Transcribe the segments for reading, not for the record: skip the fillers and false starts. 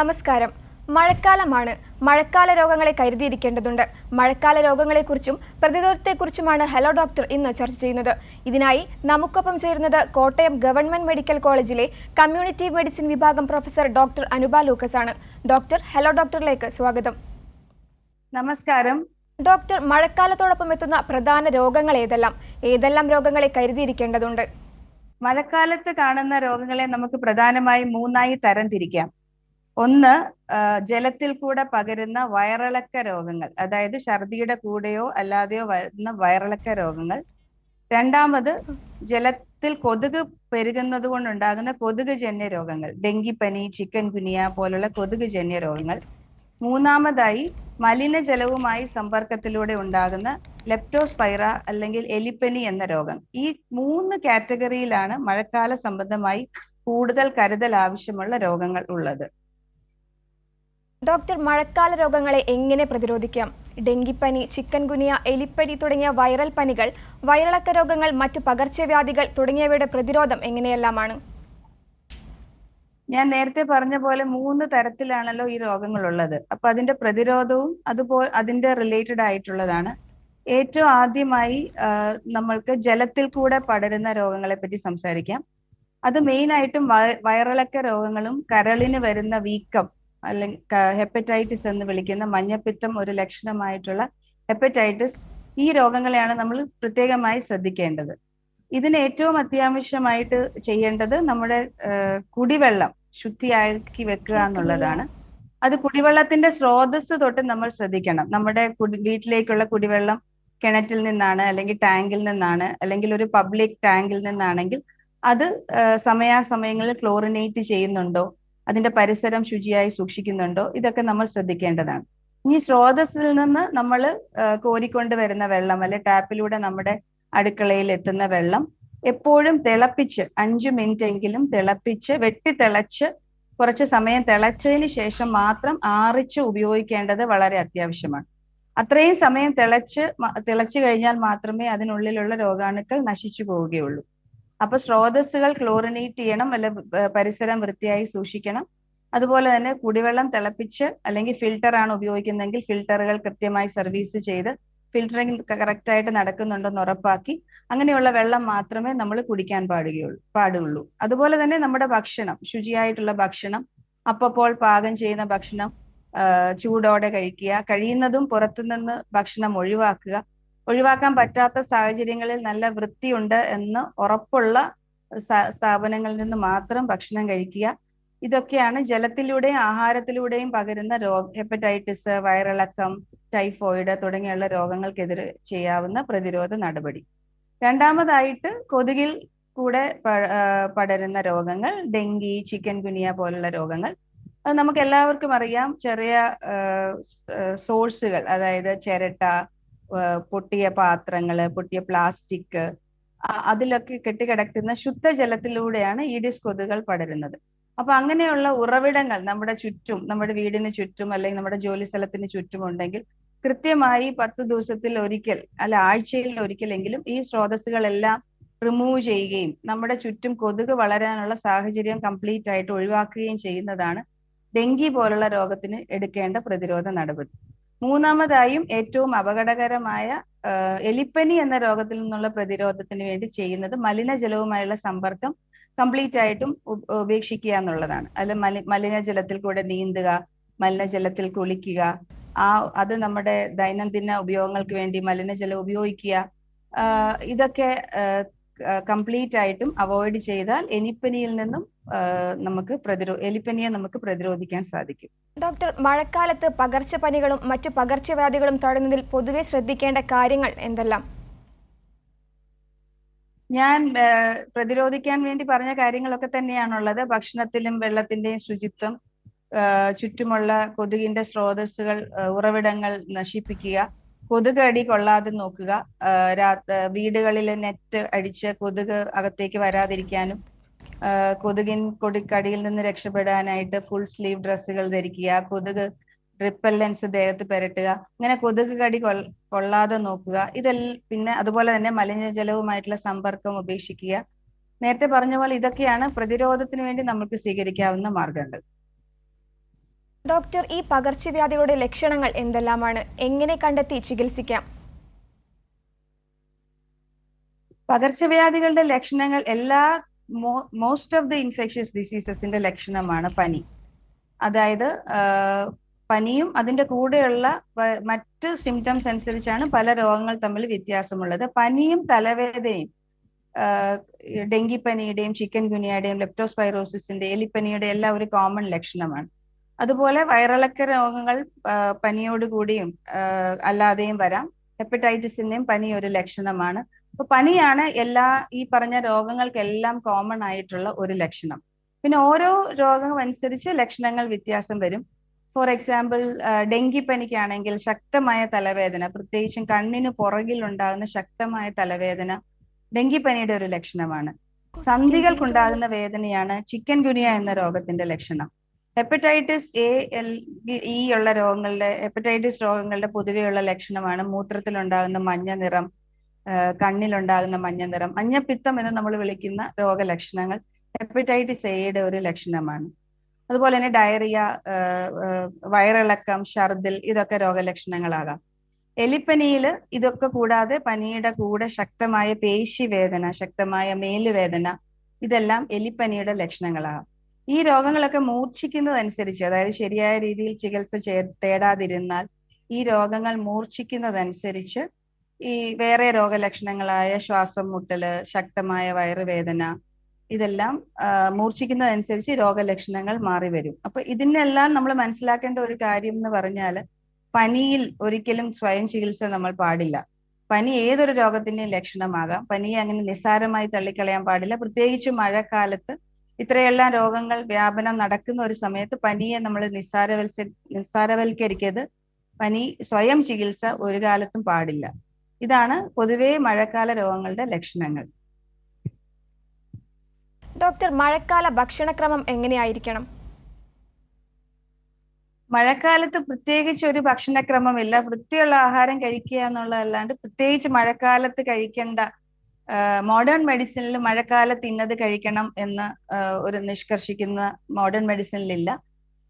നമസ്കാരം. മഴക്കാലമാണ്. മഴക്കാല രോഗങ്ങളെ കരുതിയിരിക്കേണ്ടതുണ്ട്. മഴക്കാല രോഗങ്ങളെക്കുറിച്ചും പ്രതിരോധത്തെക്കുറിച്ചുമാണ് ഹലോ ഡോക്ടർ ഇന്ന് ചർച്ച ചെയ്യുന്നത്. ഇതിനായി നമുക്കൊപ്പം ചേരുന്നത് കോട്ടയം ഗവൺമെന്റ് മെഡിക്കൽ കോളേജിലെ കമ്മ്യൂണിറ്റി മെഡിസിൻ വിഭാഗം പ്രൊഫസർ ഡോക്ടർ അനുപ ലൂക്കസ് ആണ്. ഡോക്ടർ, ഹലോ ഡോക്ടറിലേക്ക് സ്വാഗതം. നമസ്കാരം ഡോക്ടർ, മഴക്കാലത്തോടൊപ്പം എത്തുന്ന പ്രധാന രോഗങ്ങൾ ഏതെല്ലാം രോഗങ്ങളെ കരുതിയിരിക്കേണ്ടതുണ്ട്? മഴക്കാലത്ത് കാണുന്ന രോഗങ്ങളെ നമുക്ക് പ്രധാനമായും മൂന്നായി തരംതിരിക്കാം. ഒന്ന്, ജലത്തിൽ കൂടെ പകരുന്ന വയറിളക്ക രോഗങ്ങൾ, അതായത് ഛർദിയുടെ കൂടെയോ അല്ലാതെയോ വരുന്ന വയറിളക്ക രോഗങ്ങൾ. രണ്ടാമത്, ജലത്തിൽ കൊതുക് പെരുകുന്നത് കൊണ്ടുണ്ടാകുന്ന കൊതുകുജന്യ രോഗങ്ങൾ, ഡെങ്കിപ്പനി, ചിക്കൻ ഗുനിയ പോലുള്ള കൊതുകുജന്യ രോഗങ്ങൾ. മൂന്നാമതായി, മലിനജലവുമായി സമ്പർക്കത്തിലൂടെ ഉണ്ടാകുന്ന ലെപ്റ്റോസ്പൈറ അല്ലെങ്കിൽ എലിപ്പനി എന്ന രോഗം. ഈ മൂന്ന് കാറ്റഗറിയിലാണ് മഴക്കാല സംബന്ധമായി കൂടുതൽ കരുതൽ ആവശ്യമുള്ള രോഗങ്ങൾ ഉള്ളത്. ഡോക്ടർ, മഴക്കാല രോഗങ്ങളെ എങ്ങനെ പ്രതിരോധിക്കാം? ഡെങ്കിപ്പനി, ചിക്കൻ ഗുനിയ, എലിപ്പനി തുടങ്ങിയ വൈറൽ പനികൾ, വയറിളക്ക രോഗങ്ങൾ, മറ്റു പകർച്ചവ്യാധികൾ തുടങ്ങിയവയുടെ പ്രതിരോധം എങ്ങനെയെല്ലാമാണ്? ഞാൻ നേരത്തെ പറഞ്ഞ പോലെ മൂന്ന് തരത്തിലാണല്ലോ ഈ രോഗങ്ങൾ ഉള്ളത്. അപ്പൊ അതിന്റെ പ്രതിരോധവും അതുപോലെ അതിന്റെ റിലേറ്റഡ് ആയിട്ടുള്ളതാണ്. ഏറ്റവും ആദ്യമായി നമ്മൾക്ക് ജലത്തിൽ കൂടെ പടരുന്ന രോഗങ്ങളെ പറ്റി സംസാരിക്കാം. അത് മെയിൻ ആയിട്ടും വയറിളക്ക രോഗങ്ങളും കരളിന് വരുന്ന വീക്കം അല്ലെങ്കിൽ ഹെപ്പറ്റൈറ്റിസ് എന്ന് വിളിക്കുന്ന മഞ്ഞപ്പിത്തം ഒരു ലക്ഷണമായിട്ടുള്ള ഹെപ്പറ്റൈറ്റിസ്, ഈ രോഗങ്ങളെയാണ് നമ്മൾ പ്രത്യേകമായി ശ്രദ്ധിക്കേണ്ടത്. ഇതിന് ഏറ്റവും അത്യാവശ്യമായിട്ട് ചെയ്യേണ്ടത് നമ്മുടെ കുടിവെള്ളം ശുദ്ധിയാക്കി വെക്കുക എന്നുള്ളതാണ്. അത് കുടിവെള്ളത്തിന്റെ സ്രോതസ് തൊട്ട് നമ്മൾ ശ്രദ്ധിക്കണം. നമ്മുടെ വീട്ടിലേക്കുള്ള കുടിവെള്ളം കിണറ്റിൽ നിന്നാണ്, അല്ലെങ്കിൽ ടാങ്കിൽ നിന്നാണ്, അല്ലെങ്കിൽ ഒരു പബ്ലിക് ടാങ്കിൽ നിന്നാണെങ്കിൽ അത് സമയാസമയങ്ങളിൽ ക്ലോറിനേറ്റ് ചെയ്യുന്നുണ്ടോ, അതിന്റെ പരിസരം ശുചിയായി സൂക്ഷിക്കുന്നുണ്ടോ, ഇതൊക്കെ നമ്മൾ ശ്രദ്ധിക്കേണ്ടതാണ്. ഇനി സ്രോതസ്സിൽ നിന്ന് നമ്മൾ കോരിക്കൊണ്ട് വരുന്ന വെള്ളം, അല്ലെ ടാപ്പിലൂടെ നമ്മുടെ അടുക്കളയിൽ എത്തുന്ന വെള്ളം എപ്പോഴും തിളപ്പിച്ച് 5 മിനിറ്റ് എങ്കിലും തിളപ്പിച്ച് വെട്ടിത്തിളച്ച് കുറച്ച് സമയം തിളച്ചതിന് ശേഷം മാത്രം ആറിച്ച് ഉപയോഗിക്കേണ്ടത് വളരെ അത്യാവശ്യമാണ്. അത്രയും സമയം തിളച്ചു കഴിഞ്ഞാൽ മാത്രമേ അതിനുള്ളിലുള്ള രോഗാണുക്കൾ നശിച്ചു പോവുകയുള്ളൂ. അപ്പൊ സ്രോതസ്സുകൾ ക്ലോറിനേറ്റ് ചെയ്യണം, അല്ലെ പരിസരം വൃത്തിയായി സൂക്ഷിക്കണം. അതുപോലെ തന്നെ കുടിവെള്ളം തിളപ്പിച്ച്, അല്ലെങ്കിൽ ഫിൽട്ടർ ആണ് ഉപയോഗിക്കുന്നതെങ്കിൽ ഫിൽട്ടറുകൾ കൃത്യമായി സർവീസ് ചെയ്ത് ഫിൽറ്ററിംഗ് കറക്റ്റായിട്ട് നടക്കുന്നുണ്ടെന്ന് ഉറപ്പാക്കി അങ്ങനെയുള്ള വെള്ളം മാത്രമേ നമ്മൾ കുടിക്കാൻ പാടുള്ളൂ. അതുപോലെ തന്നെ നമ്മുടെ ഭക്ഷണം, ശുചിയായിട്ടുള്ള ഭക്ഷണം, അപ്പോൾ പാകം ചെയ്യുന്ന ഭക്ഷണം ചൂടോടെ കഴിക്കുക. കഴിയുന്നതും പുറത്തുനിന്ന് ഭക്ഷണം ഒഴിവാക്കാൻ പറ്റാത്ത സാഹചര്യങ്ങളിൽ നല്ല വൃത്തിയുണ്ട് എന്ന് ഉറപ്പുള്ള സ്ഥാപനങ്ങളിൽ നിന്ന് മാത്രം ഭക്ഷണം കഴിക്കുക. ഇതൊക്കെയാണ് ജലത്തിലൂടെയും ആഹാരത്തിലൂടെയും പകരുന്ന ഹെപ്പറ്റൈറ്റിസ്, വയറിളക്കം, ടൈഫോയിഡ് തുടങ്ങിയുള്ള രോഗങ്ങൾക്കെതിരെ ചെയ്യാവുന്ന പ്രതിരോധ നടപടി. രണ്ടാമതായിട്ട്, കൊതുകിൽ കൂടെ പടരുന്ന രോഗങ്ങൾ, ഡെങ്കി, ചിക്കൻ ഗുനിയ പോലുള്ള രോഗങ്ങൾ. അത് നമുക്ക് എല്ലാവർക്കും അറിയാം. ചെറിയ സോഴ്സുകൾ, അതായത് ചിരട്ട, പൊട്ടിയ പാത്രങ്ങള്, പൊട്ടിയ പ്ലാസ്റ്റിക്, അതിലൊക്കെ കെട്ടിക്കിടക്കുന്ന ശുദ്ധജലത്തിലൂടെയാണ് ഈഡിസ് കൊതുകുകൾ പടരുന്നത്. അപ്പൊ അങ്ങനെയുള്ള ഉറവിടങ്ങൾ നമ്മുടെ ചുറ്റും, നമ്മുടെ വീടിന് ചുറ്റും അല്ലെങ്കിൽ നമ്മുടെ ജോലി സ്ഥലത്തിന് ചുറ്റും ഉണ്ടെങ്കിൽ കൃത്യമായി 10 ദിവസത്തിൽ ഒരിക്കൽ, അല്ല ആഴ്ചയിൽ ഒരിക്കലെങ്കിലും ഈ സ്രോതസ്സുകളെല്ലാം റിമൂവ് ചെയ്യുകയും നമ്മുടെ ചുറ്റും കൊതുക് വളരാനുള്ള സാഹചര്യം കംപ്ലീറ്റ് ആയിട്ട് ഒഴിവാക്കുകയും ചെയ്യുന്നതാണ് ഡെങ്കി പോലുള്ള രോഗത്തിന് എടുക്കേണ്ട പ്രതിരോധ നടപടി. മൂന്നാമതായും ഏറ്റവും അപകടകരമായ എലിപ്പനി എന്ന രോഗത്തിൽ നിന്നുള്ള പ്രതിരോധത്തിന് വേണ്ടി ചെയ്യുന്നത് മലിനജലവുമായുള്ള സമ്പർക്കം കംപ്ലീറ്റ് ആയിട്ടും ഉപേക്ഷിക്കുക എന്നുള്ളതാണ്. അതിൽ മലിനജലത്തിൽ കൂടെ നീന്തുക, മലിനജലത്തിൽ കുളിക്കുക, അത് നമ്മുടെ ദൈനംദിന ഉപയോഗങ്ങൾക്ക് വേണ്ടി മലിനജലം ഉപയോഗിക്കുക, ഇതൊക്കെ കംപ്ലീറ്റ് ആയിട്ടും അവോയ്ഡ് ചെയ്താൽ എലിപ്പനിയെ നമുക്ക് പ്രതിരോധിക്കാൻ സാധിക്കും. ഡോക്ടർ, മഴക്കാലത്ത് പകർച്ചപ്പനികളും മറ്റു പകർച്ചവ്യാധികളും തടയുന്നതിൽ പൊതുവെ ശ്രദ്ധിക്കേണ്ട കാര്യങ്ങൾ എന്തെല്ലാം? ഞാൻ പ്രതിരോധിക്കാൻ വേണ്ടി പറഞ്ഞ കാര്യങ്ങളൊക്കെ തന്നെയാണുള്ളത്. ഭക്ഷണത്തിലും വെള്ളത്തിന്റെയും ശുചിത്വം, ചുറ്റുമുള്ള കൊതുകിന്റെ സ്രോതസ്സുകൾ, ഉറവിടങ്ങൾ നശിപ്പിക്കുക, കൊതുക് കടി കൊള്ളാതെ നോക്കുക, വീടുകളിൽ നെറ്റ് അടിച്ച് കൊതുക് അകത്തേക്ക് വരാതിരിക്കാനും കൊതുകടിയിൽ നിന്ന് രക്ഷപ്പെടാനായിട്ട് ഫുൾ സ്ലീവ് ഡ്രസ്സുകൾ ധരിക്കുക, കൊതുക് റിപ്പല്ലൻസ് ദേഹത്ത് പുരട്ടുക, ഇങ്ങനെ കൊതുക് കടി കൊള്ളാതെ നോക്കുക. പിന്നെ അതുപോലെ തന്നെ മലിനജലവുമായിട്ടുള്ള സമ്പർക്കം ഉപേക്ഷിക്കുക. നേരത്തെ പറഞ്ഞ പോലെ ഇതൊക്കെയാണ് പ്രതിരോധത്തിന് വേണ്ടി നമുക്ക് സ്വീകരിക്കാവുന്ന മാർഗങ്ങൾ. ഡോക്ടർ, ഈ പകർച്ചവ്യാധികളുടെ ലക്ഷണങ്ങൾ എന്തെല്ലാമാണ്? എങ്ങനെ കണ്ടെത്തി ചികിത്സിക്കാം? പകർച്ചവ്യാധികളുടെ ലക്ഷണങ്ങൾ മോസ്റ്റ് ഓഫ് ദി ഇൻഫെക്ഷ്യസ് ഡിസീസസിന്റെ ലക്ഷണമാണ് പനി. അതായത് പനിയും അതിന്റെ കൂടെയുള്ള മറ്റ് സിംറ്റംസ് അനുസരിച്ചാണ് പല രോഗങ്ങൾ തമ്മിൽ വ്യത്യാസമുള്ളത്. പനിയും തലവേദനയും ഡെങ്കിപ്പനിയുടെയും ചിക്കൻ ഗുനിയയുടെയും ലെപ്റ്റോസ്പൈറോസിന്റെ എലിപ്പനിയുടെ എല്ലാം ഒരു കോമൺ ലക്ഷണമാണ്. അതുപോലെ വയറിളക്ക രോഗങ്ങൾ പനിയോട് കൂടിയും അല്ലാതെയും വരാം. ഹെപ്പറ്റൈറ്റിസിന്റെയും പനി ഒരു ലക്ഷണമാണ്. അപ്പൊ പനിയാണ് ഈ പറഞ്ഞ രോഗങ്ങൾക്കെല്ലാം കോമൺ ആയിട്ടുള്ള ഒരു ലക്ഷണം. പിന്നെ ഓരോ രോഗം അനുസരിച്ച് ലക്ഷണങ്ങൾ വ്യത്യാസം വരും. ഫോർ എക്സാമ്പിൾ, ഡെങ്കിപ്പനിക്കാണെങ്കിൽ ശക്തമായ തലവേദന, പ്രത്യേകിച്ചും കണ്ണിന് പുറകിൽ ഉണ്ടാകുന്ന ശക്തമായ തലവേദന ഡെങ്കിപ്പനിയുടെ ഒരു ലക്ഷണമാണ്. സന്ധികൾക്കുണ്ടാകുന്ന വേദനയാണ് ചിക്കൻ ഗുനിയ എന്ന രോഗത്തിന്റെ ലക്ഷണം. ഹെപ്പറ്റൈറ്റിസ് ഇ ഉള്ള ഹെപ്പറ്റൈറ്റിസ് രോഗങ്ങളുടെ പൊതുവെയുള്ള ലക്ഷണമാണ് മൂത്രത്തിലുണ്ടാകുന്ന മഞ്ഞ നിറം, കണ്ണിലുണ്ടാകുന്ന മഞ്ഞ നിറം. മഞ്ഞപ്പിത്തം എന്ന് നമ്മൾ വിളിക്കുന്ന രോഗലക്ഷണങ്ങൾ ഹെപ്പറ്റൈറ്റിസ് എയുടെ ഒരു ലക്ഷണമാണ്. അതുപോലെ തന്നെ ഡയറിയ, വയറിളക്കം, ഛർദിൽ, ഇതൊക്കെ രോഗലക്ഷണങ്ങളാകാം. എലിപ്പനിയിൽ ഇതൊക്കെ കൂടാതെ പനിയുടെ കൂടെ ശക്തമായ പേശിവേദന, ശക്തമായ മേലുവേദന, ഇതെല്ലാം എലിപ്പനിയുടെ ലക്ഷണങ്ങളാകാം. ഈ രോഗങ്ങളൊക്കെ മൂർച്ഛിക്കുന്നതനുസരിച്ച്, അതായത് ശരിയായ രീതിയിൽ ചികിത്സ തേടാതിരുന്നാൽ ഈ രോഗങ്ങൾ മൂർച്ഛിക്കുന്നതനുസരിച്ച് ഈ വേറെ രോഗലക്ഷണങ്ങളായ ശ്വാസം മുട്ടല്, ശക്തമായ വയറുവേദന, ഇതെല്ലാം മൂർച്ഛിക്കുന്നതനുസരിച്ച് രോഗലക്ഷണങ്ങൾ മാറി വരും. അപ്പൊ ഇതിനെല്ലാം നമ്മൾ മനസ്സിലാക്കേണ്ട ഒരു കാര്യം എന്ന് പറഞ്ഞാൽ, പനിയിൽ ഒരിക്കലും സ്വയം ചികിത്സ നമ്മൾ പാടില്ല. പനി ഏതൊരു രോഗത്തിന്റെയും ലക്ഷണമാകാം. പനിയെ അങ്ങനെ നിസ്സാരമായി തള്ളിക്കളയാൻ പാടില്ല. പ്രത്യേകിച്ച് മഴക്കാലത്ത് ഇത്രയെല്ലാം രോഗങ്ങൾ വ്യാപനം നടക്കുന്ന ഒരു സമയത്ത് പനിയെ നമ്മൾ നിസ്സാരവൽക്കരിക്കരുത്. പനി സ്വയം ചികിത്സ ഒരു കാലത്തും പാടില്ല. ഇതാണ് പൊതുവെ മഴക്കാല രോഗങ്ങളുടെ ലക്ഷണങ്ങൾ. ഡോക്ടർ, മഴക്കാല ഭക്ഷണക്രമം എങ്ങനെയായിരിക്കണം? മഴക്കാലത്ത് പ്രത്യേകിച്ച് ഒരു ഭക്ഷണക്രമമില്ല. വൃത്തിയുള്ള ആഹാരം കഴിക്കുക എന്നുള്ളതല്ലാണ്ട് പ്രത്യേകിച്ച് മഴക്കാലത്ത് കഴിക്കേണ്ട, മോഡേൺ മെഡിസിനിൽ മഴക്കാലത്ത് ഇന്നത് കഴിക്കണം എന്ന് ഒരു നിഷ്കർഷിക്കുന്ന മോഡേൺ മെഡിസിനിലില്ല.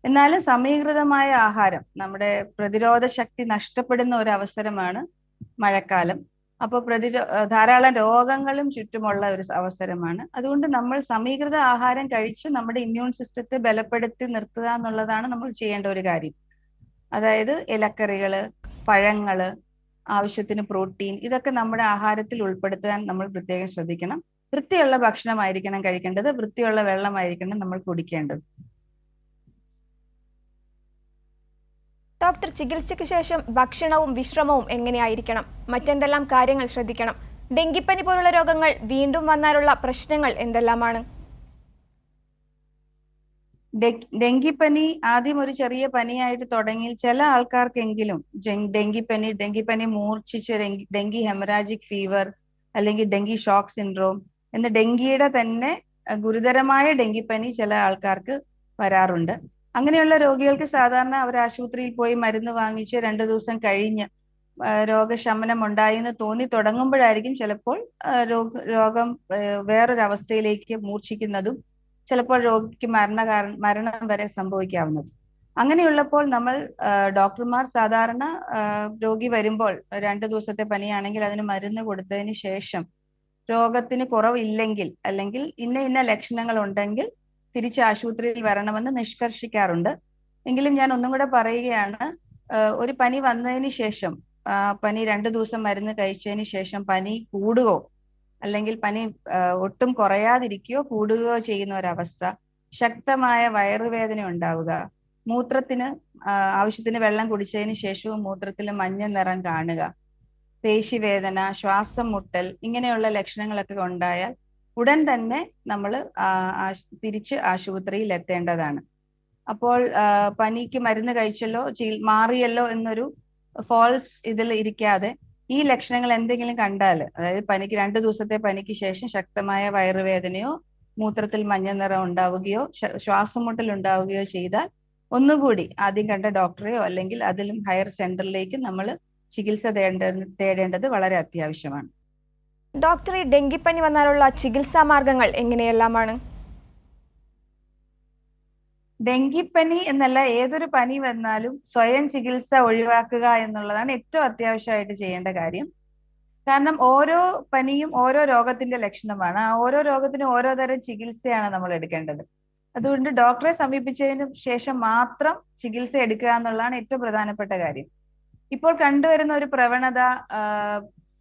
എന്നാലും സമീകൃതമായ ആഹാരം, നമ്മുടെ പ്രതിരോധ ശക്തി നഷ്ടപ്പെടുന്ന ഒരു അവസരമാണ് മഴക്കാലം. അപ്പോൾ ധാരാളം രോഗങ്ങളും ചുറ്റുമുള്ള ഒരു അവസരമാണ്. അതുകൊണ്ട് നമ്മൾ സമീകൃത ആഹാരം കഴിച്ച് നമ്മുടെ ഇമ്മ്യൂൺ സിസ്റ്റത്തെ ബലപ്പെടുത്തി നിർത്തുക എന്നുള്ളതാണ് നമ്മൾ ചെയ്യേണ്ട ഒരു കാര്യം. അതായത് ഇലക്കറികള്, പഴങ്ങള്, ആവശ്യത്തിന് പ്രോട്ടീൻ, ഇതൊക്കെ നമ്മുടെ ആഹാരത്തിൽ ഉൾപ്പെടുത്താൻ നമ്മൾ പ്രത്യേകം ശ്രദ്ധിക്കണം. വൃത്തിയുള്ള ഭക്ഷണമായിരിക്കണം കഴിക്കേണ്ടത്, വൃത്തിയുള്ള വെള്ളമായിരിക്കണം നമ്മൾ കുടിക്കേണ്ടത്. ഡോക്ടർ, ചികിത്സയ്ക്ക് ശേഷം ഭക്ഷണവും വിശ്രമവും എങ്ങനെയായിരിക്കണം? മറ്റെന്തെല്ലാം കാര്യങ്ങൾ ശ്രദ്ധിക്കണം? ഡെങ്കിപ്പനി പോലുള്ള രോഗങ്ങൾ വീണ്ടും വന്നാലുള്ള പ്രശ്നങ്ങൾ എന്തെല്ലാമാണ്? ഡെങ്കിപ്പനി ആദ്യം ഒരു ചെറിയ പനിയായിട്ട് തുടങ്ങി ചില ആൾക്കാർക്കെങ്കിലും ഡെങ്കിപ്പനി മൂർച്ഛിച്ച് ഡെങ്കി ഹെമറാജിക് ഫീവർ അല്ലെങ്കിൽ ഡെങ്കി ഷോക്ക് സിൻഡ്രോം എന്ന ഡെങ്കിയുടെ തന്നെ ഗുരുതരമായ ഡെങ്കിപ്പനി ചില ആൾക്കാർക്ക് വരാറുണ്ട്. അങ്ങനെയുള്ള രോഗികൾക്ക് സാധാരണ അവർ ആശുപത്രിയിൽ പോയി മരുന്ന് വാങ്ങിച്ച് 2 ദിവസം കഴിഞ്ഞ് രോഗശമനം ഉണ്ടായി എന്ന് തോന്നി തുടങ്ങുമ്പോഴായിരിക്കും ചിലപ്പോൾ രോഗം വേറൊരവസ്ഥയിലേക്ക് മൂർച്ഛിക്കുന്നതും ചിലപ്പോൾ രോഗിക്ക് മരണം വരെ സംഭവിക്കാവുന്നത്. അങ്ങനെയുള്ളപ്പോൾ നമ്മൾ ഡോക്ടർമാർ സാധാരണ രോഗി വരുമ്പോൾ 2 ദിവസത്തെ പനിയാണെങ്കിൽ അതിന് മരുന്ന് കൊടുത്തതിന് ശേഷം രോഗത്തിന് കുറവില്ലെങ്കിൽ അല്ലെങ്കിൽ ഇന്ന ലക്ഷണങ്ങൾ ഉണ്ടെങ്കിൽ തിരിച്ച് ആശുപത്രിയിൽ വരണമെന്ന് നിഷ്കർഷിക്കാറുണ്ട്. എങ്കിലും ഞാൻ ഒന്നും കൂടെ പറയുകയാണ്, ഒരു പനി വന്നതിന് ശേഷം പനി 2 ദിവസം മരുന്ന് കഴിച്ചതിന് ശേഷം പനി കൂടുകയോ അല്ലെങ്കിൽ പനി ഒട്ടും കുറയാതിരിക്കുകയോ കൂടുകയോ ചെയ്യുന്ന ഒരവസ്ഥ, ശക്തമായ വയറുവേദന ഉണ്ടാവുക, മൂത്രത്തിന് ആവശ്യത്തിന് വെള്ളം കുടിച്ചതിന് ശേഷവും മൂത്രത്തിൽ മഞ്ഞ നിറം കാണുക, പേശിവേദന, ശ്വാസം മുട്ടൽ, ഇങ്ങനെയുള്ള ലക്ഷണങ്ങളൊക്കെ ഉണ്ടായാൽ ഉടൻ തന്നെ നമ്മൾ തിരിച്ച് ആശുപത്രിയിൽ എത്തേണ്ടതാണ്. അപ്പോൾ പനിക്ക് മരുന്ന് കഴിച്ചല്ലോ, മാറിയല്ലോ എന്നൊരു ഫോൾസ് ഇതിൽ ഇരിക്കാതെ ഈ ലക്ഷണങ്ങൾ എന്തെങ്കിലും കണ്ടാൽ, അതായത് പനിക്ക് 2 ദിവസത്തെ പനിക്ക് ശേഷം ശക്തമായ വയറുവേദനയോ മൂത്രത്തിൽ മഞ്ഞ നിറം ഉണ്ടാവുകയോ ശ്വാസം മുട്ടൽ ഉണ്ടാവുകയോ ചെയ്താൽ ഒന്നുകൂടി ആദ്യം കണ്ട ഡോക്ടറെയോ അല്ലെങ്കിൽ അതിലും ഹയർ സെന്ററിലേക്ക് നമ്മൾ ചികിത്സ തേടേണ്ടത് വളരെ അത്യാവശ്യമാണ്. ഡോക്ടർ, ഈ ഡെങ്കിപ്പനി വന്നാലുള്ള ചികിത്സാ മാർഗങ്ങൾ എങ്ങനെയെല്ലാമാണ്? ഡെങ്കിപ്പനി എന്നല്ല, ഏതൊരു പനി വന്നാലും സ്വയം ചികിത്സ ഒഴിവാക്കുക എന്നുള്ളതാണ് ഏറ്റവും അത്യാവശ്യമായിട്ട് ചെയ്യേണ്ട കാര്യം. കാരണം ഓരോ പനിയും ഓരോ രോഗത്തിന്റെ ലക്ഷണമാണ്. ആ ഓരോ രോഗത്തിനും ഓരോ തരം ചികിത്സയാണ് നമ്മൾ എടുക്കേണ്ടത്. അതുകൊണ്ട് ഡോക്ടറെ സമീപിച്ചതിന് ശേഷം മാത്രം ചികിത്സ എടുക്കുക എന്നുള്ളതാണ് ഏറ്റവും പ്രധാനപ്പെട്ട കാര്യം. ഇപ്പോൾ കണ്ടുവരുന്ന ഒരു പ്രവണത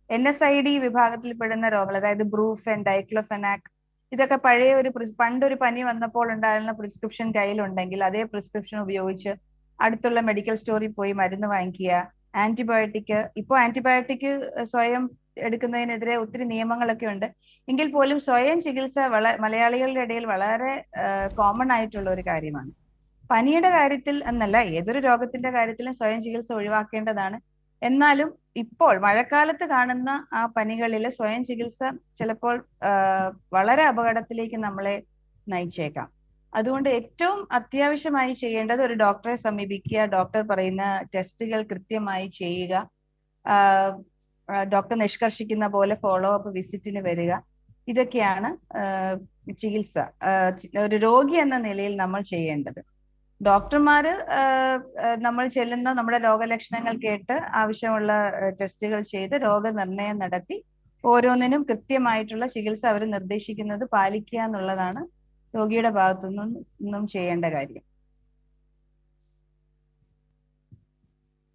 NSID വിഭാഗത്തിൽപ്പെടുന്ന രോഗങ്ങൾ, അതായത് ബ്രൂഫെൻ, ഡൈക്ലോഫെനാക്, ഇതൊക്കെ പഴയ പണ്ടൊരു പനി വന്നപ്പോൾ ഉണ്ടായിരുന്ന പ്രിസ്ക്രിപ്ഷൻ കയ്യിലുണ്ടെങ്കിൽ അതേ പ്രിസ്ക്രിപ്ഷൻ ഉപയോഗിച്ച് അടുത്തുള്ള മെഡിക്കൽ സ്റ്റോറിൽ പോയി മരുന്ന് വാങ്ങിക്കുക. ഇപ്പോൾ ആന്റിബയോട്ടിക് സ്വയം എടുക്കുന്നതിനെതിരെ ഒത്തിരി നിയമങ്ങളൊക്കെ ഉണ്ട്. എങ്കിൽ പോലും സ്വയം ചികിത്സ മലയാളികളുടെ ഇടയിൽ വളരെ കോമൺ ആയിട്ടുള്ള ഒരു കാര്യമാണ്. പനിയുടെ കാര്യത്തിൽ എന്നല്ല, ഏതൊരു രോഗത്തിന്റെ കാര്യത്തിലും സ്വയം ചികിത്സ ഒഴിവാക്കേണ്ടതാണ്. എന്നാലും ഇപ്പോൾ മഴക്കാലത്ത് കാണുന്ന ആ പനികളിൽ സ്വയം ചികിത്സ ചിലപ്പോൾ വളരെ അപകടത്തിലേക്ക് നമ്മളെ നയിച്ചേക്കാം. അതുകൊണ്ട് ഏറ്റവും അത്യാവശ്യമായി ചെയ്യേണ്ടത് ഒരു ഡോക്ടറെ സമീപിക്കുക, ഡോക്ടർ പറയുന്ന ടെസ്റ്റുകൾ കൃത്യമായി ചെയ്യുക, ഡോക്ടർ നിഷ്കർഷിക്കുന്ന പോലെ ഫോളോ അപ്പ് വിസിറ്റിന് വരിക. ഇതൊക്കെയാണ് ചികിത്സ ഒരു രോഗി എന്ന നിലയിൽ നമ്മൾ ചെയ്യേണ്ടത്. ഡോക്ടർമാര് നമ്മൾ ചെല്ലുന്ന നമ്മുടെ രോഗലക്ഷണങ്ങൾ കേട്ട് ആവശ്യമുള്ള ടെസ്റ്റുകൾ ചെയ്ത് രോഗനിർണയം നടത്തി ഓരോന്നിനും കൃത്യമായിട്ടുള്ള ചികിത്സ അവർ നിർദ്ദേശിക്കുന്നത് പാലിക്കുക എന്നുള്ളതാണ് രോഗിയുടെ ഭാഗത്തു നിന്നും ചെയ്യേണ്ട കാര്യം.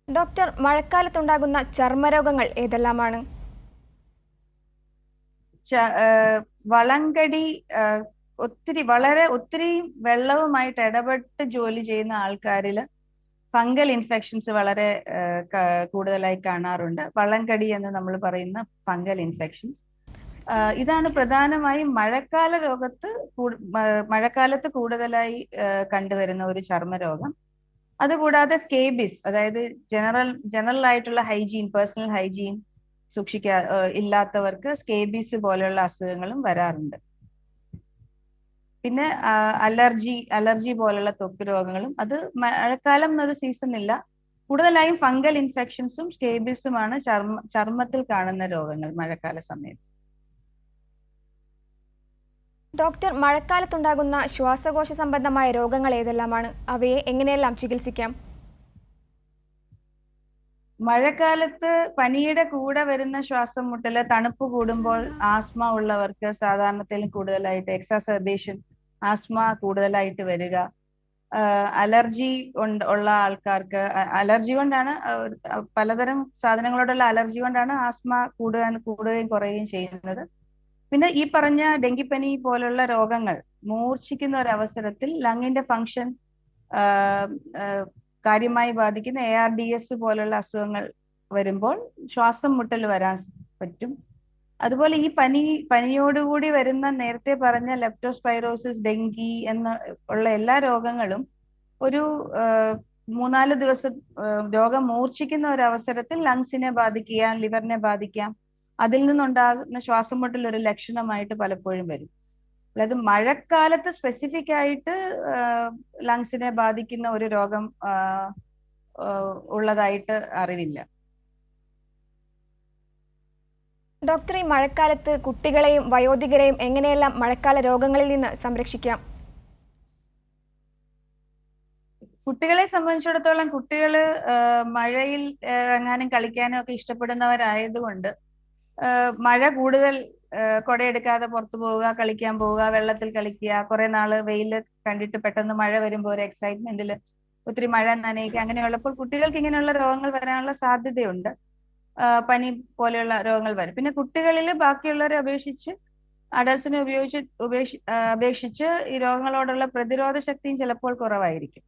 ഡോക്ടർ, മഴക്കാലത്തുണ്ടാകുന്ന ചർമ്മരോഗങ്ങൾ ഏതെല്ലാമാണ്? വളങ്കടി, ഒത്തിരി വെള്ളവുമായിട്ട് ഇടപെട്ട് ജോലി ചെയ്യുന്ന ആൾക്കാരിൽ ഫംഗൽ ഇൻഫെക്ഷൻസ് വളരെ കൂടുതലായി കാണാറുണ്ട്. വളങ്കടി എന്ന് നമ്മൾ പറയുന്ന ഫംഗൽ ഇൻഫെക്ഷൻസ്, ഇതാണ് പ്രധാനമായും മഴക്കാലത്ത് കൂടുതലായി കണ്ടുവരുന്ന ഒരു ചർമ്മരോഗം. അതുകൂടാതെ സ്കേബിസ്, അതായത് ജനറൽ ആയിട്ടുള്ള പേഴ്സണൽ ഹൈജീൻ ഇല്ലാത്തവർക്ക് സ്കേബീസ് പോലെയുള്ള അസുഖങ്ങളും വരാറുണ്ട്. പിന്നെ അലർജി പോലുള്ള ത്വക്ക് രോഗങ്ങളും, അത് മഴക്കാലം എന്നൊരു സീസൺ ഇല്ല, കൂടുതലായും ഫംഗൽ ഇൻഫെക്ഷൻസും സ്കേബീസുമാണ് ചർമ്മത്തിൽ കാണുന്ന രോഗങ്ങൾ മഴക്കാല സമയത്ത്. ഡോക്ടർ, മഴക്കാലത്തുണ്ടാകുന്ന ശ്വാസകോശ സംബന്ധമായ രോഗങ്ങൾ ഏതെല്ലാമാണ്? അവയെ എങ്ങനെയെല്ലാം ചികിത്സിക്കാം? മഴക്കാലത്ത് പനിയുടെ കൂടെ വരുന്ന ശ്വാസം മുട്ടല്, തണുപ്പ് കൂടുമ്പോൾ ആസ്മ ഉള്ളവർക്ക് സാധാരണത്തിലും കൂടുതലായിട്ട് എക്സാസർബേഷൻ, ആസ്മ കൂടുതലായിട്ട് വരിക, അലർജി ഉള്ള ആൾക്കാർക്ക് അലർജി കൊണ്ടാണ്, പലതരം സാധനങ്ങളോടുള്ള അലർജി കൊണ്ടാണ് ആസ്മ കൂടുകയും കുറയുകയും ചെയ്യുന്നത്. പിന്നെ ഈ പറഞ്ഞ ഡെങ്കിപ്പനി പോലുള്ള രോഗങ്ങൾ മൂർച്ഛിക്കുന്ന ഒരു അവസരത്തിൽ ലങ്ങിന്റെ ഫങ്ഷൻ കാര്യമായി ബാധിക്കുന്ന ARDS പോലുള്ള അസുഖങ്ങൾ വരുമ്പോൾ ശ്വാസം മുട്ടൽ വരാൻ പറ്റും. അതുപോലെ ഈ പനിയോടുകൂടി വരുന്ന നേരത്തെ പറഞ്ഞ ലെപ്റ്റോസ്പൈറോസിസ്, ഡെങ്കി ഉള്ള എല്ലാ രോഗങ്ങളും ഒരു 3-4 ദിവസം രോഗം മൂർച്ഛിക്കുന്ന ഒരു അവസരത്തിൽ ലങ്സിനെ ബാധിക്കാം, ലിവറിനെ ബാധിക്കാം. അതിൽ നിന്നുണ്ടാകുന്ന ശ്വാസം മുട്ടൽ ഒരു ലക്ഷണമായിട്ട് പലപ്പോഴും വരും. അതായത് മഴക്കാലത്ത് സ്പെസിഫിക് ആയിട്ട് ലങ്സിനെ ബാധിക്കുന്ന ഒരു രോഗം ഉള്ളതായിട്ട് അറിവില്ല. ഡോക്ടർ, ഈ മഴക്കാലത്ത് കുട്ടികളെയും വയോധികരെയും എങ്ങനെയെല്ലാം മഴക്കാല രോഗങ്ങളിൽ നിന്ന് സംരക്ഷിക്കാം? കുട്ടികളെ സംബന്ധിച്ചിടത്തോളം കുട്ടികൾ മഴയിൽ ഇറങ്ങാനും കളിക്കാനും ഒക്കെ ഇഷ്ടപ്പെടുന്നവരായതുകൊണ്ട് മഴ കൂടുതൽ കുടയെടുക്കാതെ പുറത്തു പോവുക, കളിക്കാൻ പോവുക, വെള്ളത്തിൽ കളിക്കുക, കുറെ നാള് വെയിൽ കണ്ടിട്ട് പെട്ടെന്ന് മഴ വരുമ്പോൾ ഒരു എക്സൈറ്റ്മെന്റിൽ ഒത്തിരി മഴ നനയിക്കുക, അങ്ങനെയുള്ളപ്പോൾ കുട്ടികൾക്ക് ഇങ്ങനെയുള്ള രോഗങ്ങൾ വരാനുള്ള സാധ്യതയുണ്ട്. പനി പോലെയുള്ള രോഗങ്ങൾ വരും. പിന്നെ കുട്ടികളിൽ ബാക്കിയുള്ളവരെ അപേക്ഷിച്ച് അഡൽസിനെ അപേക്ഷിച്ച് ഈ രോഗങ്ങളോടുള്ള പ്രതിരോധ ശക്തിയും ചിലപ്പോൾ കുറവായിരിക്കും.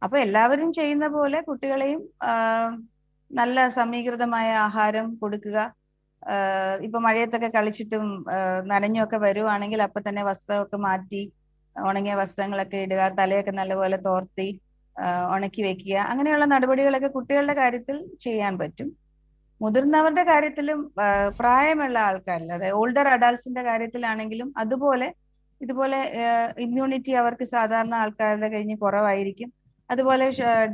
അപ്പൊ എല്ലാവരും ചെയ്യുന്ന പോലെ കുട്ടികളെയും നല്ല സമീകൃതമായ ആഹാരം കൊടുക്കുക. ഇപ്പൊ മഴയത്തൊക്കെ കളിച്ചിട്ടും നനഞ്ഞൊക്കെ വരുവാണെങ്കിൽ അപ്പൊ തന്നെ വസ്ത്രമൊക്കെ മാറ്റി ഉണങ്ങിയ വസ്ത്രങ്ങളൊക്കെ ഇടുക, തലയൊക്കെ നല്ലപോലെ തോർത്തി ഉണക്കി വെക്കുക. അങ്ങനെയുള്ള നടപടികളൊക്കെ കുട്ടികളുടെ കാര്യത്തിൽ ചെയ്യാൻ പറ്റും. മുതിർന്നവരുടെ കാര്യത്തിലും പ്രായമുള്ള ആൾക്കാരിൽ, അതായത് ഓൾഡർ അഡാൾട്സിന്റെ കാര്യത്തിലാണെങ്കിലും ഇതുപോലെ ഇമ്മ്യൂണിറ്റി അവർക്ക് സാധാരണ ആൾക്കാരുടെ കഴിഞ്ഞ് കുറവായിരിക്കും. അതുപോലെ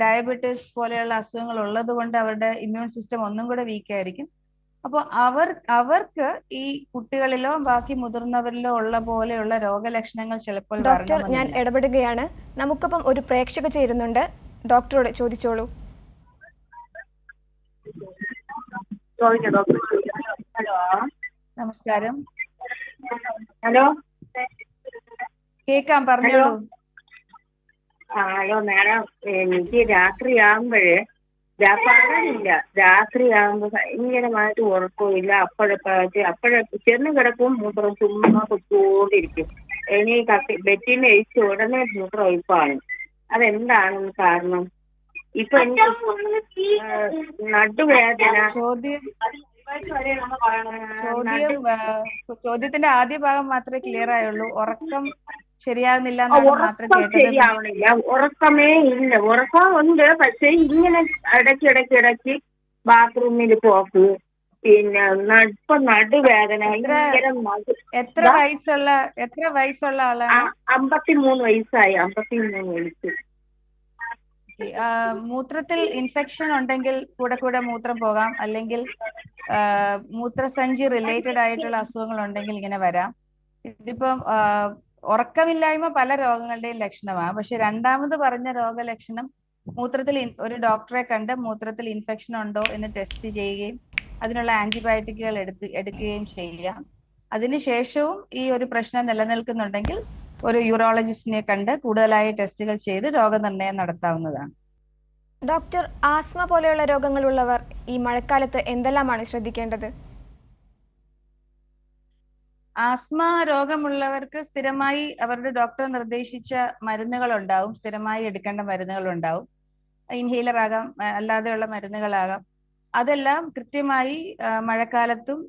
ഡയബറ്റീസ് പോലെയുള്ള അസുഖങ്ങൾ ഉള്ളത് കൊണ്ട് അവരുടെ ഇമ്മ്യൂൺ സിസ്റ്റം ഒന്നും കൂടെ വീക്ക് ആയിരിക്കും. അപ്പോൾ അവർക്ക് ഈ കുട്ടികളിലോ ബാക്കി മുതിർന്നവരിലോ ഉള്ള പോലെയുള്ള രോഗലക്ഷണങ്ങൾ ചിലപ്പോൾ ഡോക്ടർ, ഞാൻ വരണമെന്നില്ല. ഇടപെടുകയാണ്. നമുക്കൊപ്പം ഒരു പ്രേക്ഷക ചേരുന്നുണ്ട്. ഡോക്ടറോട് ചോദിച്ചോളൂ. ഹലോ. നമസ്കാരം. ഹലോ. കേക്കാം, പറഞ്ഞോളൂ. ഹലോ മാഡം, എനിക്ക് രാത്രിയാകുമ്പോഴേ പകലില്ല, രാത്രിയാകുമ്പോ ഭയങ്കരമായിട്ട് ഉറക്കമില്ല. അപ്പോഴെ ചെന്ന് കിടക്കും, മൂത്രം ചുമ്മാ കുത്തിക്കൊണ്ടിരിക്കും. ഇനി ബെറ്റിന് കഴിച്ച ഉടനെ മൂത്രം ഒഴിപ്പാണ്. അതെന്താണ് കാരണം? ഇപ്പൊ എനിക്ക് നടുവേദന. ചോദ്യത്തിന്റെ ആദ്യ ഭാഗം മാത്രമേ ക്ലിയർ ആയുള്ളൂ. ഉറക്കം ശരിയാകുന്നില്ല എന്നാണ് മാത്രം ഉറക്കം കേട്ടത്. ശരിയാവണില്ല, ഉറക്കമേ ഇല്ല. ഉറക്കം ഉണ്ട്, പക്ഷെ ഇങ്ങനെ ഇടയ്ക്കിടയ്ക്ക് ബാത്റൂമിൽ പോക്ക്, പിന്നെ ഇപ്പൊ നടുവേദന. എത്ര വയസ്സുള്ള ആളാണ്? 53 വയസ്സായി. 53 വയസ്സ്. മൂത്രത്തിൽ ഇൻഫെക്ഷൻ ഉണ്ടെങ്കിൽ കൂടെ മൂത്രം പോകാം, അല്ലെങ്കിൽ മൂത്രസഞ്ചി റിലേറ്റഡ് ആയിട്ടുള്ള അസുഖങ്ങൾ ഉണ്ടെങ്കിൽ ഇങ്ങനെ വരാം. ഇതിപ്പം ഉറക്കമില്ലായ്മ പല രോഗങ്ങളുടെയും ലക്ഷണമാണ്. പക്ഷെ രണ്ടാമത് പറഞ്ഞ രോഗലക്ഷണം മൂത്രത്തിൽ ഒരു ഡോക്ടറെ കണ്ട് മൂത്രത്തിൽ ഇൻഫെക്ഷൻ ഉണ്ടോ എന്ന് ടെസ്റ്റ് ചെയ്യുകയും അതിനുള്ള ആന്റിബയോട്ടിക്കുകൾ എടുക്കുകയും ചെയ്യാം. അതിനുശേഷവും ഈ ഒരു പ്രശ്നം നിലനിൽക്കുന്നുണ്ടെങ്കിൽ ഒരു യൂറോളജിസ്റ്റിനെ കണ്ട് കൂടുതലായി ടെസ്റ്റുകൾ ചെയ്ത് രോഗനിർണയം നടത്താവുന്നതാണ്. ഡോക്ടർ, ആസ്മ പോലെയുള്ള രോഗങ്ങളുള്ളവർ ഈ മഴക്കാലത്ത് എന്തെല്ലാമാണ് ശ്രദ്ധിക്കേണ്ടത്? ആസ്മ രോഗമുള്ളവർക്ക് സ്ഥിരമായി അവരുടെ ഡോക്ടർ നിർദ്ദേശിച്ച മരുന്നുകൾ ഉണ്ടാവും, സ്ഥിരമായി എടുക്കേണ്ട മരുന്നുകൾ ഉണ്ടാവും. ഇൻഹേലർ ആകാം, അല്ലാതെയുള്ള മരുന്നുകളാകാം. അതെല്ലാം കൃത്യമായി മഴക്കാലത്തും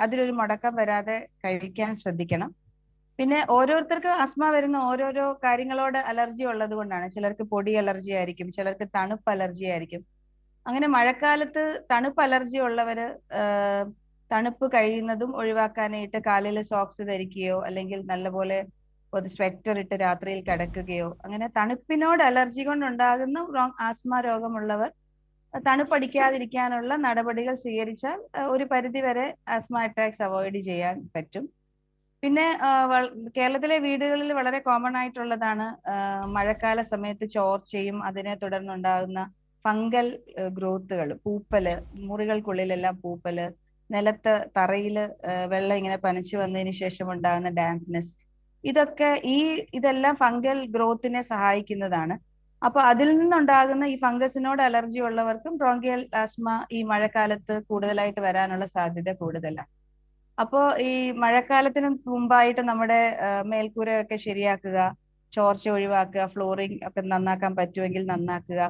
അതിലൊരു മുടക്കം വരാതെ കഴിക്കാൻ ശ്രദ്ധിക്കണം. പിന്നെ ഓരോരുത്തർക്കും ആസ്മ വരുന്ന ഓരോരോ കാര്യങ്ങളോട് അലർജി ഉള്ളത് കൊണ്ടാണ്. ചിലർക്ക് പൊടി അലർജി ആയിരിക്കും, ചിലർക്ക് തണുപ്പ് അലർജി ആയിരിക്കും. അങ്ങനെ മഴക്കാലത്ത് തണുപ്പ് അലർജി ഉള്ളവര് തണുപ്പ് കഴിയുന്നതും ഒഴിവാക്കാനായിട്ട് കാലിൽ സോക്സ് ധരിക്കുകയോ അല്ലെങ്കിൽ നല്ലപോലെ ഒരു സ്വെറ്റർ ഇട്ട് രാത്രിയിൽ കിടക്കുകയോ, അങ്ങനെ തണുപ്പിനോട് അലർജി കൊണ്ടുണ്ടാകുന്ന ആസ്മ രോഗമുള്ളവർ തണുപ്പടിക്കാതിരിക്കാനുള്ള നടപടികൾ സ്വീകരിച്ചാൽ ഒരു പരിധിവരെ ആസ്മ അറ്റാക്സ് അവോയ്ഡ് ചെയ്യാൻ പറ്റും. പിന്നെ കേരളത്തിലെ വീടുകളിൽ വളരെ കോമൺ ആയിട്ടുള്ളതാണ് മഴക്കാല സമയത്ത് ചോർച്ചയും അതിനെ തുടർന്നുണ്ടാകുന്ന ഫംഗൽ ഗ്രോത്തുകൾ, പൂപ്പല്, മുറികൾക്കുള്ളിലെല്ലാം പൂപ്പല്, നിലത്ത് തറയില് വെള്ളം ഇങ്ങനെ പനിച്ചു വന്നതിന് ശേഷം ഉണ്ടാകുന്ന ഡാംപ്നെസ്, ഇതെല്ലാം ഫംഗൽ ഗ്രോത്തിനെ സഹായിക്കുന്നതാണ്. അപ്പൊ അതിൽ നിന്നുണ്ടാകുന്ന ഈ ഫംഗസിനോട് അലർജി ഉള്ളവർക്കും ബ്രോങ്കിയൽ ആസ്മ ഈ മഴക്കാലത്ത് കൂടുതലായിട്ട് വരാനുള്ള സാധ്യത കൂടുതലാണ്. അപ്പോൾ ഈ മഴക്കാലത്തിന് മുമ്പായിട്ട് നമ്മുടെ മേൽക്കൂരയൊക്കെ ശരിയാക്കുക, ചോർച്ച ഒഴിവാക്കുക, ഫ്ലോറിംഗ് ഒക്കെ നന്നാക്കാൻ പറ്റുമെങ്കിൽ നന്നാക്കുക,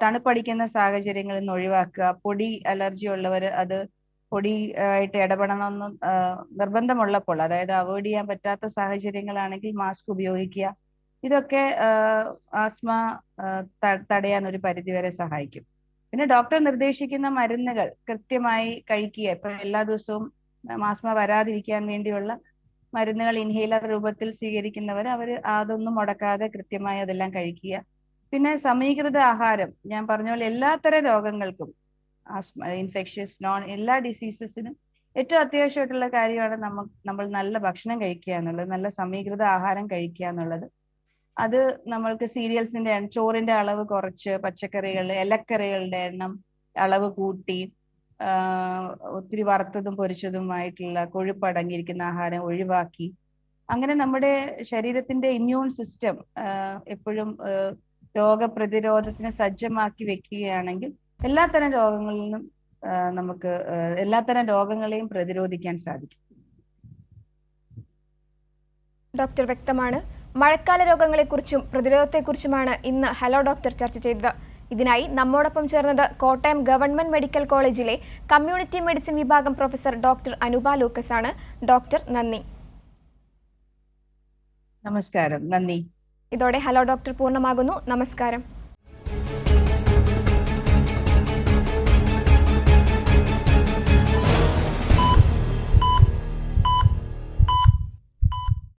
തണുപ്പടിക്കുന്ന സാഹചര്യങ്ങളിൽ നിന്ന് ഒഴിവാക്കുക. പൊടി അലർജി ഉള്ളവർ അത് പൊടി ആയിട്ട് ഇടപെടണമെന്ന് നിർബന്ധമുള്ളപ്പോൾ, അതായത് അവോയ്ഡ് ചെയ്യാൻ പറ്റാത്ത സാഹചര്യങ്ങളാണെങ്കിൽ മാസ്ക് ഉപയോഗിക്കുക. ഇതൊക്കെ ആസ്മ തടയാൻ ഒരു പരിധിവരെ സഹായിക്കും. പിന്നെ ഡോക്ടർ നിർദ്ദേശിക്കുന്ന മരുന്നുകൾ കൃത്യമായി കഴിക്കുക. ഇപ്പൊ എല്ലാ ദിവസവും ആസ്മ വരാതിരിക്കാൻ വേണ്ടിയുള്ള മരുന്നുകൾ ഇൻഹേലർ രൂപത്തിൽ സ്വീകരിക്കുന്നവർ അതൊന്നും മുടക്കാതെ കൃത്യമായി അതെല്ലാം കഴിക്കുക. പിന്നെ സമീകൃത ആഹാരം, ഞാൻ പറഞ്ഞ പോലെ എല്ലാത്തരം രോഗങ്ങൾക്കും, ആസ്മ, ഇൻഫെക്ഷ്യസ്, എല്ലാ ഡിസീസസിനും ഏറ്റവും അത്യാവശ്യമായിട്ടുള്ള കാര്യമാണ് നമ്മൾ നല്ല ഭക്ഷണം കഴിക്കുക എന്നുള്ളത്, നല്ല സമീകൃത ആഹാരം കഴിക്കുക എന്നുള്ളത്. അത് നമ്മൾക്ക് സീരിയൽസിന്റെ ചോറിന്റെ അളവ് കുറച്ച്, പച്ചക്കറികളുടെ ഇലക്കറികളുടെ അളവ് കൂട്ടി, ഒത്തിരി വറുത്തതും പൊരിച്ചതുമായിട്ടുള്ള കൊഴുപ്പടങ്ങിയിരിക്കുന്ന ആഹാരം ഒഴിവാക്കി, അങ്ങനെ നമ്മുടെ ശരീരത്തിന്റെ ഇമ്മ്യൂൺ സിസ്റ്റം എപ്പോഴും രോഗപ്രതിരോധത്തിന് സജ്ജമാക്കി വെക്കുകയാണെങ്കിൽ എല്ലാത്തരം രോഗങ്ങളിൽ നിന്നും നമുക്ക് എല്ലാത്തരം രോഗങ്ങളെയും പ്രതിരോധിക്കാൻ സാധിക്കും. ഡോക്ടർ, വ്യക്തമാണ്. മഴക്കാല രോഗങ്ങളെക്കുറിച്ചും പ്രതിരോധത്തെക്കുറിച്ചുമാണ് ഇന്ന് ഹലോ ഡോക്ടർ ചർച്ച ചെയ്തത്. ഇതിനായി നമ്മോടൊപ്പം ചേർന്നത് കോട്ടയം ഗവൺമെന്റ് മെഡിക്കൽ കോളേജിലെ കമ്മ്യൂണിറ്റി മെഡിസിൻ വിഭാഗം പ്രൊഫസർ ഡോക്ടർ അനൂപ ലൂക്കസ് ആണ്. ഡോക്ടർ, നന്ദി. നമസ്കാരം. നന്ദി. ഇതോടെ ഹലോ ഡോക്ടർ പൂർണ്ണമാകുന്നു. നമസ്കാരം.